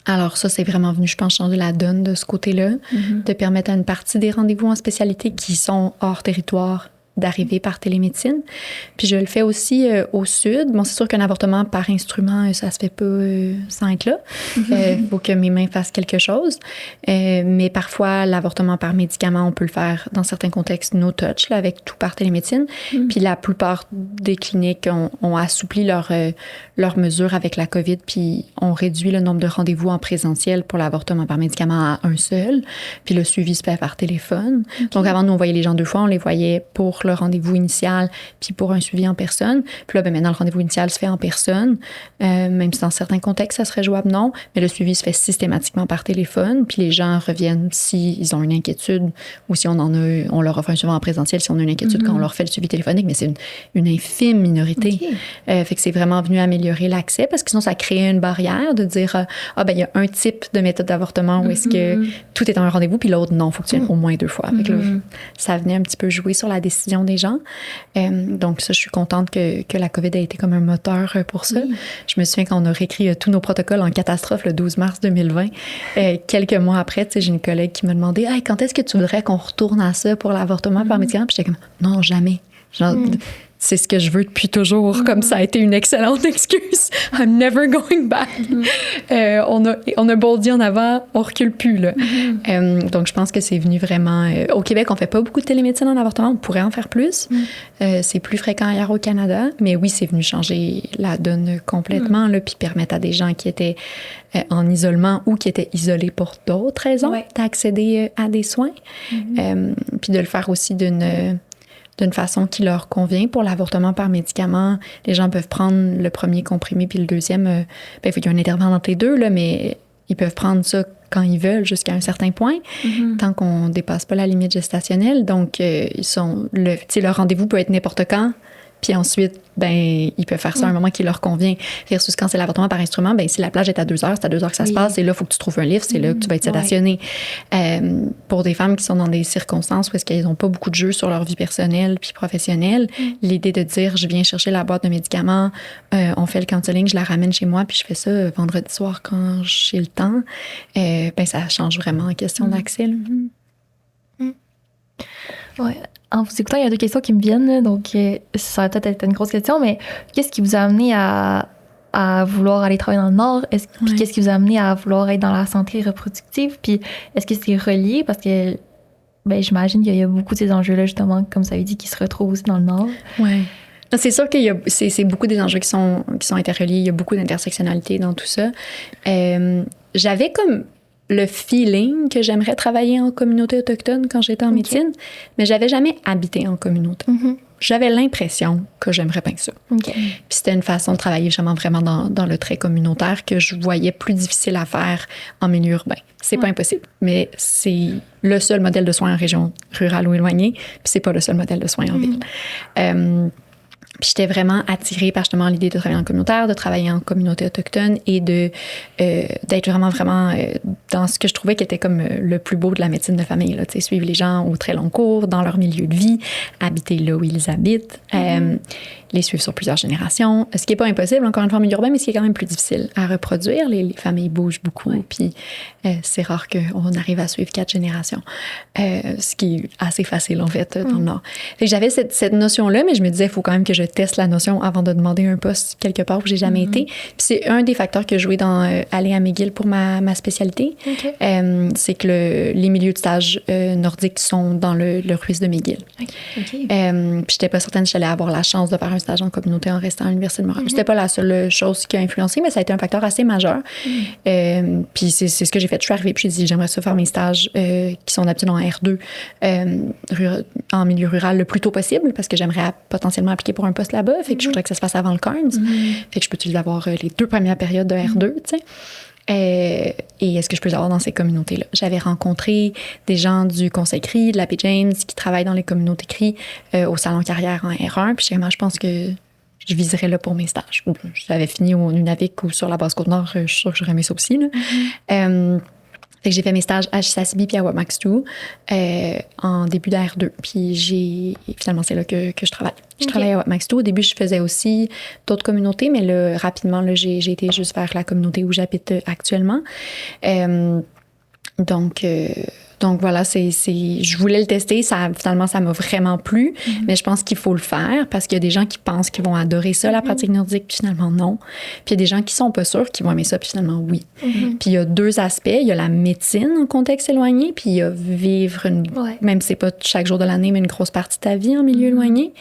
Alors ça, c'est vraiment venu, je pense, changer la donne de ce côté-là, de permettre à une partie des rendez-vous en spécialité qui sont hors territoire d'arriver par télémédecine. Puis je le fais aussi au sud. Bon, c'est sûr qu'un avortement par instrument, ça se fait pas sans être là. Il faut que mes mains fassent quelque chose. Mais parfois, l'avortement par médicament, on peut le faire dans certains contextes no touch, là, avec tout par télémédecine. Puis la plupart des cliniques ont assoupli leurs mesures avec la COVID, puis on réduit le nombre de rendez-vous en présentiel pour l'avortement par médicament à un seul. Puis le suivi se fait par téléphone. Donc avant, nous, on voyait les gens 2 fois. On les voyait pour le rendez-vous initial, puis pour un suivi en personne. Puis là, maintenant, le rendez-vous initial se fait en personne, même si dans certains contextes, ça serait jouable, non. Mais le suivi se fait systématiquement par téléphone. Puis les gens reviennent s'ils ont une inquiétude ou si on leur offre un suivi en présentiel, si on a une inquiétude quand on leur fait le suivi téléphonique, mais c'est une infime minorité. Fait que c'est vraiment venu améliorer l'accès parce que sinon, ça crée une barrière de dire il y a un type de méthode d'avortement où est-ce que tout est en un rendez-vous, puis l'autre, non, il faut que tu viennes au moins 2 fois. Fait que là, ça venait un petit peu jouer sur la décision des gens. Donc ça, je suis contente que la COVID a été comme un moteur pour ça. Je me souviens qu'on a réécrit tous nos protocoles en catastrophe le 12 mars 2020. Quelques mois après, j'ai une collègue qui m'a demandé « Hey, quand est-ce que tu voudrais qu'on retourne à ça pour l'avortement par médicament? » Puis j'étais comme « Non, jamais. » Genre, c'est ce que je veux depuis toujours. Comme ça a été une excellente excuse. I'm never going back. On a bondi en avant, on recule plus. Là. Donc, je pense que c'est venu vraiment... au Québec, on fait pas beaucoup de télémédecine en avortement. On pourrait en faire plus. C'est plus fréquent ailleurs au Canada. Mais oui, c'est venu changer la donne complètement, là, puis permettre à des gens qui étaient en isolement ou qui étaient isolés pour d'autres raisons d'accéder à des soins. Puis de le faire aussi d'une façon qui leur convient. Pour l'avortement par médicament, les gens peuvent prendre le premier comprimé puis le deuxième. Il faut qu'il y ait un intervalle entre les deux, là, mais ils peuvent prendre ça quand ils veulent jusqu'à un certain point, tant qu'on ne dépasse pas la limite gestationnelle. Donc, leur rendez-vous peut être n'importe quand. Puis ensuite, ils peuvent faire ça à un moment qui leur convient. Versus quand c'est l'avortement par instrument, si la plage est à 2 heures, c'est à 2 heures que ça se passe. Et là, il faut que tu trouves un lift. C'est là que tu vas être sédationné. Pour des femmes qui sont dans des circonstances où est-ce qu'elles n'ont pas beaucoup de jeux sur leur vie personnelle puis professionnelle, l'idée de dire, je viens chercher la boîte de médicaments, on fait le counseling, je la ramène chez moi, puis je fais ça vendredi soir quand j'ai le temps, ça change vraiment en question d'accès. Ouais. En vous écoutant, il y a 2 questions qui me viennent, là, donc ça va peut-être être une grosse question, mais qu'est-ce qui vous a amené à vouloir aller travailler dans le Nord? Puis qu'est-ce qui vous a amené à vouloir être dans la santé reproductive? Puis est-ce que c'est relié? Parce que j'imagine qu'il y a beaucoup de ces enjeux-là, justement, comme ça avait dit, qui se retrouvent aussi dans le Nord. Oui. C'est sûr qu'il y a c'est beaucoup des enjeux qui sont interreliés. Il y a beaucoup d'intersectionnalité dans tout ça. J'avais comme le feeling que j'aimerais travailler en communauté autochtone quand j'étais en médecine, mais j'avais jamais habité en communauté. J'avais l'impression que j'aimerais bien ça. Puis c'était une façon de travailler vraiment dans le trait communautaire que je voyais plus difficile à faire en milieu urbain. C'est pas impossible, mais c'est le seul modèle de soins en région rurale ou éloignée, puis c'est pas le seul modèle de soins en ville. Puis j'étais vraiment attirée par justement l'idée de travailler en communautaire, de travailler en communauté autochtone et d'être vraiment dans ce que je trouvais qui était comme le plus beau de la médecine de famille. Là, suivre les gens au très long cours, dans leur milieu de vie, habiter là où ils habitent, les suivre sur plusieurs générations. Ce qui n'est pas impossible, encore une fois, en milieu urbain, mais ce qui est quand même plus difficile à reproduire. Les familles bougent beaucoup, puis c'est rare qu'on arrive à suivre 4 générations, ce qui est assez facile, en fait, dans le Nord. Fait que j'avais cette notion-là, mais je me disais, il faut quand même que je teste la notion avant de demander un poste quelque part où j'ai jamais été. Puis c'est un des facteurs que je jouais dans aller à McGill pour ma spécialité. Okay. C'est que les milieux de stage nordiques sont dans le RUIS de McGill. Okay. Puis j'étais pas certaine si j'allais avoir la chance de faire un stage en communauté en restant à l'Université de Montréal. C'était pas la seule chose qui a influencé, mais ça a été un facteur assez majeur. Puis c'est ce que j'ai fait. Je suis arrivée puis j'ai dit, j'aimerais ça faire mes stages qui sont d'habitude en R2 en milieu rural le plus tôt possible parce que j'aimerais potentiellement appliquer pour un poste là-bas. Fait que je voudrais que ça se passe avant le CARMS. Fait que je peux-tu avoir les 2 premières périodes de R2, tu sais. Et est-ce que je peux les avoir dans ces communautés-là? J'avais rencontré des gens du Conseil CRI, de la P. James, qui travaillent dans les communautés CRI au Salon Carrière en R1. Puis je pense que je viserais là pour mes stages. J'avais fini au Nunavik ou sur la Basse-Côte-Nord. Je suis sûre que j'aurais aimé ça aussi. Là. Fait que j'ai fait mes stages à Chisasibi puis à Wapimaqstu en début d'R2. Puis finalement, c'est là que je travaille. Je travaille à Wapimaqstu. Au début, je faisais aussi d'autres communautés, mais là, rapidement, là, j'ai été juste vers la communauté où j'habite actuellement. Donc voilà, je voulais le tester. Finalement, ça m'a vraiment plu. Mais je pense qu'il faut le faire parce qu'il y a des gens qui pensent qu'ils vont adorer ça, la pratique nordique, puis finalement, non. Puis il y a des gens qui sont pas sûrs qu'ils vont aimer ça, puis finalement, oui. Puis il y a 2 aspects. Il y a la médecine en contexte éloigné, puis il y a vivre, même si c'est pas chaque jour de l'année, mais une grosse partie de ta vie en milieu éloigné.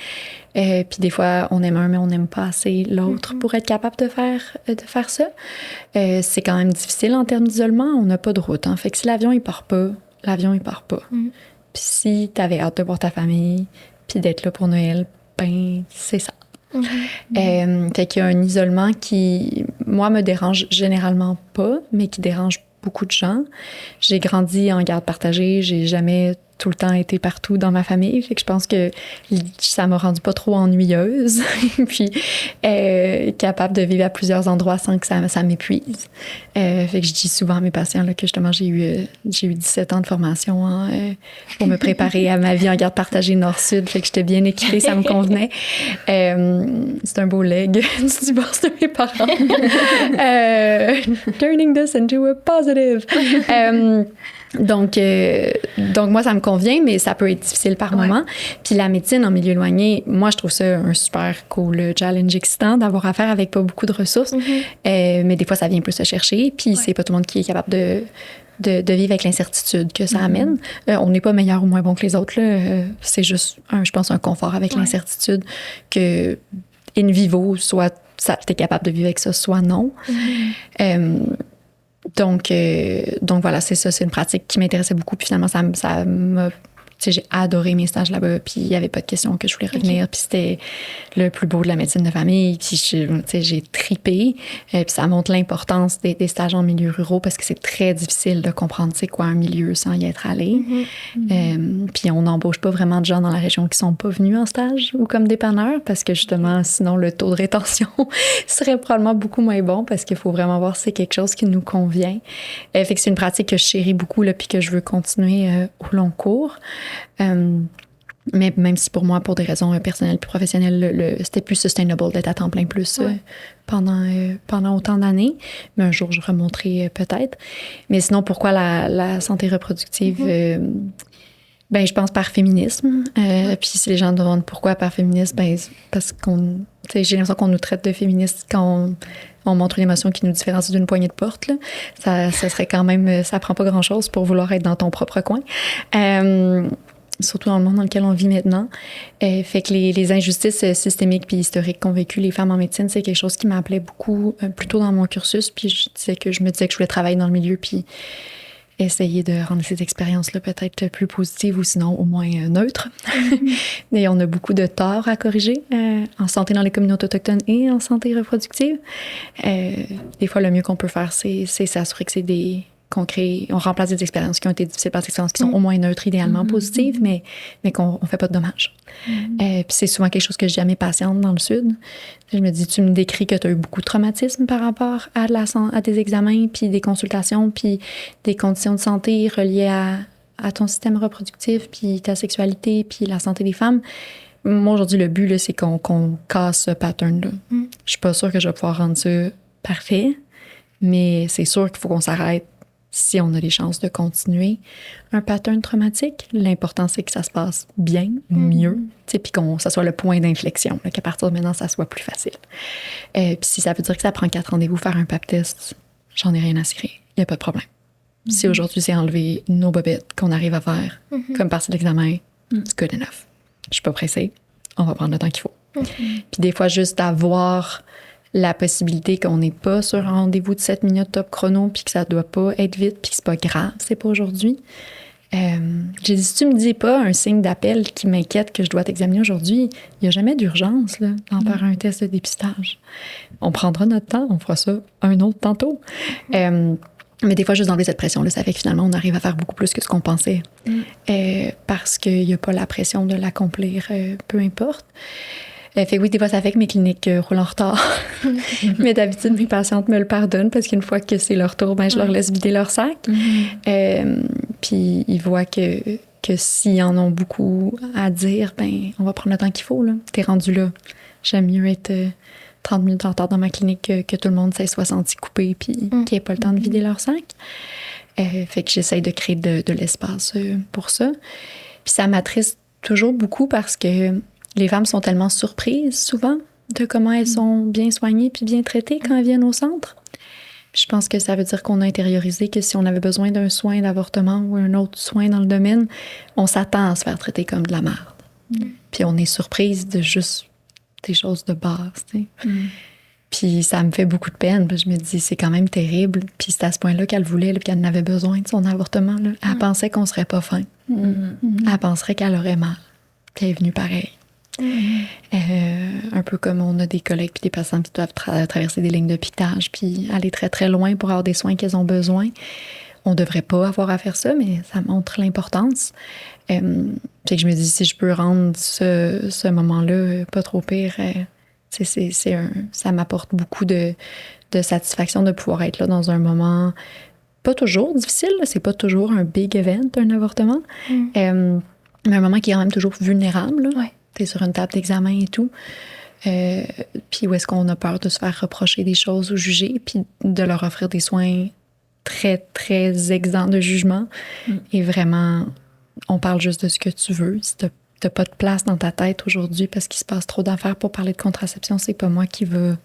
Puis des fois, on aime un, mais on n'aime pas assez l'autre pour être capable de faire ça. C'est quand même difficile en termes d'isolement. On n'a pas de route. Hein. Fait que si l'avion, il part pas, Puis si t'avais hâte de voir ta famille, puis d'être là pour Noël, ben c'est ça. Fait qu'il y a un isolement qui, moi, me dérange généralement pas, mais qui dérange beaucoup de gens. J'ai grandi en garde partagée. J'ai jamais tout le temps été partout dans ma famille. Fait que je pense que ça m'a rendue pas trop ennuyeuse. Puis capable de vivre à plusieurs endroits sans que ça m'épuise. Fait que je dis souvent à mes patients là, que justement j'ai eu 17 ans de formation pour me préparer à ma vie en garde partagée nord-sud. Fait que j'étais bien équipée, ça me convenait. C'est un beau leg du divorce de mes parents. Turning this into a positive. Donc moi, ça me convient, mais ça peut être difficile par moment. Puis la médecine en milieu éloigné, moi, je trouve ça un super cool challenge excitant d'avoir affaire avec pas beaucoup de ressources. Mais des fois, ça vient plus se chercher. Puis c'est pas tout le monde qui est capable de vivre avec l'incertitude que ça amène. On n'est pas meilleur ou moins bon que les autres. Là. C'est juste, je pense, un confort avec l'incertitude que in vivo, soit t'es capable de vivre avec ça, soit non. Donc voilà, c'est ça. C'est une pratique qui m'intéressait beaucoup. Puis finalement, ça m'a... J'ai adoré mes stages là-bas, puis il n'y avait pas de question que je voulais revenir. Puis c'était le plus beau de la médecine de famille. Puis j'ai tripé. Puis ça montre l'importance des stages en milieu ruraux parce que c'est très difficile de comprendre c'est quoi un milieu sans y être allé. Puis on n'embauche pas vraiment de gens dans la région qui sont pas venus en stage ou comme dépanneurs parce que justement, sinon, le taux de rétention serait probablement beaucoup moins bon parce qu'il faut vraiment voir si c'est quelque chose qui nous convient. Fait que c'est une pratique que je chéris beaucoup là, puis que je veux continuer au long cours. Mais même si pour moi, pour des raisons personnelles puis professionnelles, c'était plus sustainable d'être à temps plein plus pendant autant d'années. Mais un jour, je remonterai peut-être. Mais sinon, pourquoi la santé reproductive? Ben, je pense par féminisme. Puis si les gens me demandent pourquoi par féminisme, ben, parce qu'on... J'ai l'impression qu'on nous traite de féministes quand on montre une émotion qui nous différencie d'une poignée de porte. Là. Ça serait quand même... Ça prend pas grand-chose pour vouloir être dans ton propre coin. Surtout dans le monde dans lequel on vit maintenant. Fait que les injustices systémiques puis historiques qu'ont vécu les femmes en médecine, c'est quelque chose qui m'appelait beaucoup plus tôt dans mon cursus. Puis je me disais que je voulais travailler dans le milieu puis essayer de rendre ces expériences-là peut-être plus positives ou sinon au moins neutres. Et on a beaucoup de torts à corriger en santé dans les communautés autochtones et en santé reproductive. Des fois, le mieux qu'on peut faire, c'est s'assurer que c'est des qu'on crée, on remplace des expériences qui ont été difficiles par des expériences qui sont au moins neutres, idéalement positives, mais qu'on ne fait pas de dommages. Puis c'est souvent quelque chose que je dis à mes patientes dans le Sud. Je me dis, tu me décris que tu as eu beaucoup de traumatisme par rapport à tes examens, puis des consultations, puis des conditions de santé reliées à ton système reproductif, puis ta sexualité, puis la santé des femmes. Moi, aujourd'hui, le but, là, c'est qu'on casse ce pattern-là. Je suis pas sûre que je vais pouvoir rendre ça parfait, mais c'est sûr qu'il faut qu'on s'arrête si on a les chances de continuer un pattern traumatique. L'important, c'est que ça se passe bien, mieux, puis que ça soit le point d'inflexion, là, qu'à partir de maintenant, ça soit plus facile. Puis si ça veut dire que ça prend 4 rendez-vous faire un pap test, j'en ai rien à cirer. Il n'y a pas de problème. Si aujourd'hui, c'est enlever nos bobettes qu'on arrive à faire comme partie de l'examen, c'est good enough. Je suis pas pressée. On va prendre le temps qu'il faut. Puis des fois, juste d'avoir la possibilité qu'on n'est pas sur un rendez-vous de 7 minutes top chrono, puis que ça doit pas être vite, puis que c'est pas grave, c'est pas aujourd'hui. J'ai dit, si tu me dis pas un signe d'appel qui m'inquiète que je dois t'examiner aujourd'hui, il n'y a jamais d'urgence là, d'en faire un test de dépistage. On prendra notre temps, on fera ça un autre tantôt. Mais des fois, juste d'enlever cette pression-là, ça fait que finalement, on arrive à faire beaucoup plus que ce qu'on pensait. Parce qu'il n'y a pas la pression de l'accomplir, peu importe. Fait que oui, des fois, ça fait que mes cliniques roulent en retard. Mais d'habitude, mes patientes me le pardonnent parce qu'une fois que c'est leur tour, ben, je leur laisse vider leur sac. Puis ils voient que s'ils en ont beaucoup à dire, ben, on va prendre le temps qu'il faut. Là. T'es rendu là. J'aime mieux être 30 minutes en retard dans ma clinique que tout le monde s'est soit senti coupé puis qu'il n'ait pas le temps de vider leur sac. Fait que j'essaye de créer de l'espace pour ça. Puis ça m'attriste toujours beaucoup parce que les femmes sont tellement surprises souvent de comment elles sont bien soignées puis bien traitées quand elles viennent au centre. Puis je pense que ça veut dire qu'on a intériorisé que si on avait besoin d'un soin d'avortement ou un autre soin dans le domaine, on s'attend à se faire traiter comme de la merde. Puis on est surprise de juste des choses de base, tu sais. Puis ça me fait beaucoup de peine. Puis je me dis, c'est quand même terrible. Puis c'est à ce point-là qu'elle voulait, là, qu'elle en avait besoin de son avortement. Là. Elle pensait qu'on serait pas fin. Elle penserait qu'elle aurait mal. Puis elle est venue pareil. Un peu comme on a des collègues puis des patients qui doivent traverser des lignes de piquetage puis aller très, très loin pour avoir des soins qu'elles ont besoin. On devrait pas avoir à faire ça, mais ça montre l'importance. Fait que je me dis, si je peux rendre ce moment-là pas trop pire, ça m'apporte beaucoup de satisfaction de pouvoir être là dans un moment pas toujours difficile. Là, c'est pas toujours un big event, un avortement, mais un moment qui est quand même toujours vulnérable. Là. T'es sur une table d'examen et tout. Puis où est-ce qu'on a peur de se faire reprocher des choses ou juger, puis de leur offrir des soins très, très exempts de jugement. Et vraiment, on parle juste de ce que tu veux. Si t'as pas de place dans ta tête aujourd'hui parce qu'il se passe trop d'affaires pour parler de contraception, c'est pas moi qui va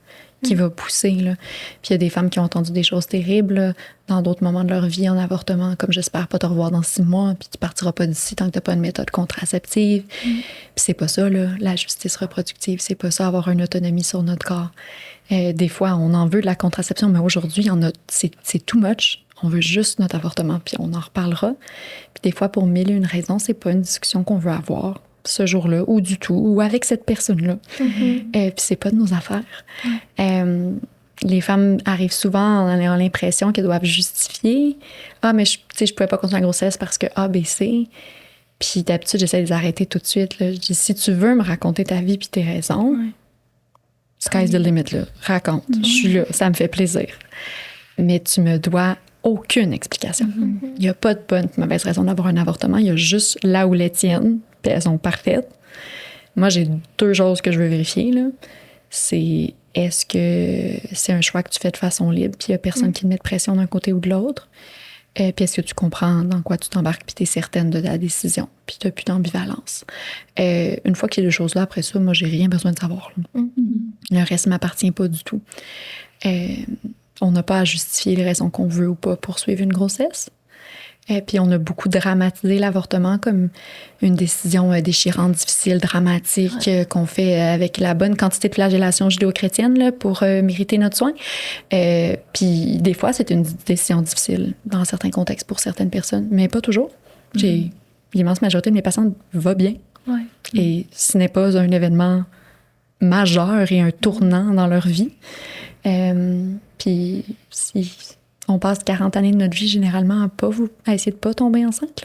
pousser. Là. Puis il y a des femmes qui ont entendu des choses terribles là, dans d'autres moments de leur vie en avortement, comme j'espère pas te revoir dans 6 mois, puis tu partiras pas d'ici tant que t'as pas une méthode contraceptive. Puis c'est pas ça, là, la justice reproductive, c'est pas ça, avoir une autonomie sur notre corps. Des fois, on en veut de la contraception, mais aujourd'hui, c'est too much. On veut juste notre avortement, puis on en reparlera. Puis des fois, pour 1001 raisons, c'est pas une discussion qu'on veut avoir ce jour-là, ou du tout, ou avec cette personne-là. Puis c'est pas de nos affaires. Les femmes arrivent souvent en ayant l'impression qu'elles doivent justifier. « Ah, mais je pouvais pas continuer la grossesse parce que A, B, C. » Puis d'habitude, j'essaie de les arrêter tout de suite. Là. Je dis, si tu veux me raconter ta vie puis tes raisons, sky's the limit, là. Raconte. Je suis là, ça me fait plaisir. Mais tu me dois aucune explication. Il n'y a pas de bonne ou mauvaise raison d'avoir un avortement. Il y a juste là où les tiennes, puis elles sont parfaites. Moi, j'ai 2 choses que je veux vérifier. Là. C'est est-ce que c'est un choix que tu fais de façon libre, puis il n'y a personne qui te met de pression d'un côté ou de l'autre? Puis est-ce que tu comprends dans quoi tu t'embarques, puis tu es certaine de ta décision, puis tu n'as plus d'ambivalence? Une fois qu'il y a 2 choses-là, après ça, moi, j'ai rien besoin de savoir. Le reste ne m'appartient pas du tout. On n'a pas à justifier les raisons qu'on veut ou pas poursuivre une grossesse. Puis on a beaucoup dramatisé l'avortement comme une décision déchirante, difficile, dramatique, qu'on fait avec la bonne quantité de flagellation judéo-chrétienne là, pour mériter notre soin. Puis des fois, c'est une décision difficile dans certains contextes pour certaines personnes, mais pas toujours. L'immense majorité de mes patients va bien. Et ce n'est pas un événement majeur et un tournant dans leur vie. Puis si on passe 40 années de notre vie généralement à essayer de pas tomber enceinte.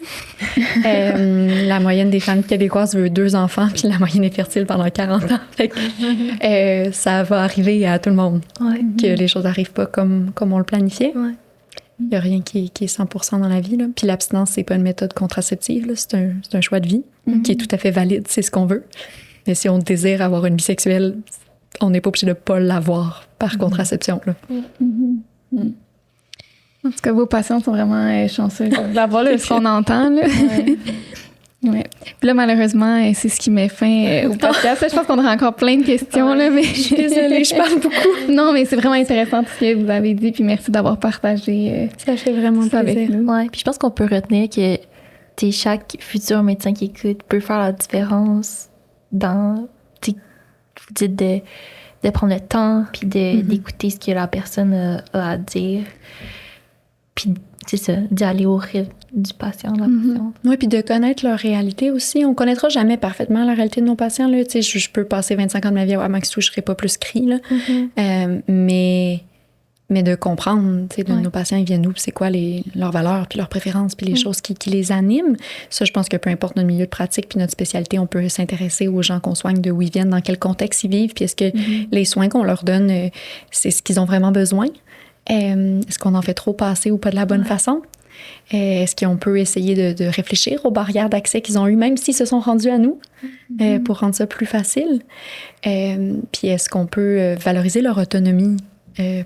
La moyenne des femmes québécoises veut 2 enfants, puis la moyenne est fertile pendant 40 ans. Fait que, ça va arriver à tout le monde, que les choses n'arrivent pas comme on le planifiait. Ouais. Il n'y a rien qui est 100% dans la vie. Là. Puis l'abstinence, c'est pas une méthode contraceptive. Là. C'est un choix de vie qui est tout à fait valide. C'est ce qu'on veut. Mais si on désire avoir une vie sexuelle, on n'est pas obligé de ne pas l'avoir par contraception. Là. En tout cas, vos patients sont vraiment chanceux d'avoir ce qu'on entend. Là. Ouais. Puis là, malheureusement, c'est ce qui met fin au podcast. Je pense qu'on aura encore plein de questions. Là, mais... Je suis désolée, je parle beaucoup. Non, mais c'est vraiment intéressant tout ce que vous avez dit. Puis merci d'avoir partagé ça fait vraiment ça plaisir. avec nous. Ouais, puis je pense qu'on peut retenir que chaque futur médecin qui écoute peut faire la différence dans, vous dites de prendre le temps, puis d'écouter ce que la personne a à dire. Puis, c'est ça, d'aller au rythme du patient, de la patiente. Oui, puis de connaître leur réalité aussi. On ne connaîtra jamais parfaitement la réalité de nos patients. Là. Je peux passer 25 ans de ma vie à Maxtou, je ne serai pas plus cri. Là. Mais de comprendre, de nos patients, ils viennent d'où, c'est quoi leurs valeurs, puis leurs préférences, puis les choses qui les animent. Ça, je pense que peu importe notre milieu de pratique puis notre spécialité, on peut s'intéresser aux gens qu'on soigne, de où ils viennent, dans quel contexte ils vivent, puis est-ce que les soins qu'on leur donne, c'est ce qu'ils ont vraiment besoin? Est-ce qu'on en fait trop passer ou pas de la bonne façon? Est-ce qu'on peut essayer de réfléchir aux barrières d'accès qu'ils ont eues, même s'ils se sont rendus à nous, pour rendre ça plus facile? Puis est-ce qu'on peut valoriser leur autonomie,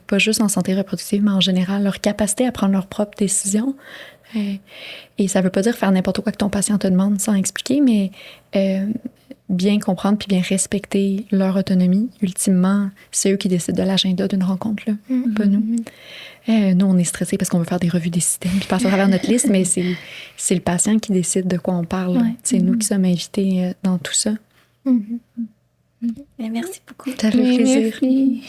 pas juste en santé reproductive, mais en général, leur capacité à prendre leurs propres décisions? Et ça veut pas dire faire n'importe quoi que ton patient te demande sans expliquer, mais bien comprendre puis bien respecter leur autonomie. Ultimement, c'est eux qui décident de l'agenda d'une rencontre, là, pas nous. Nous, on est stressés parce qu'on veut faire des revues des systèmes puis passer à travers notre liste, mais c'est le patient qui décide de quoi on parle. Ouais. C'est nous qui sommes invités dans tout ça. Merci beaucoup. Ça fait plaisir. Merci.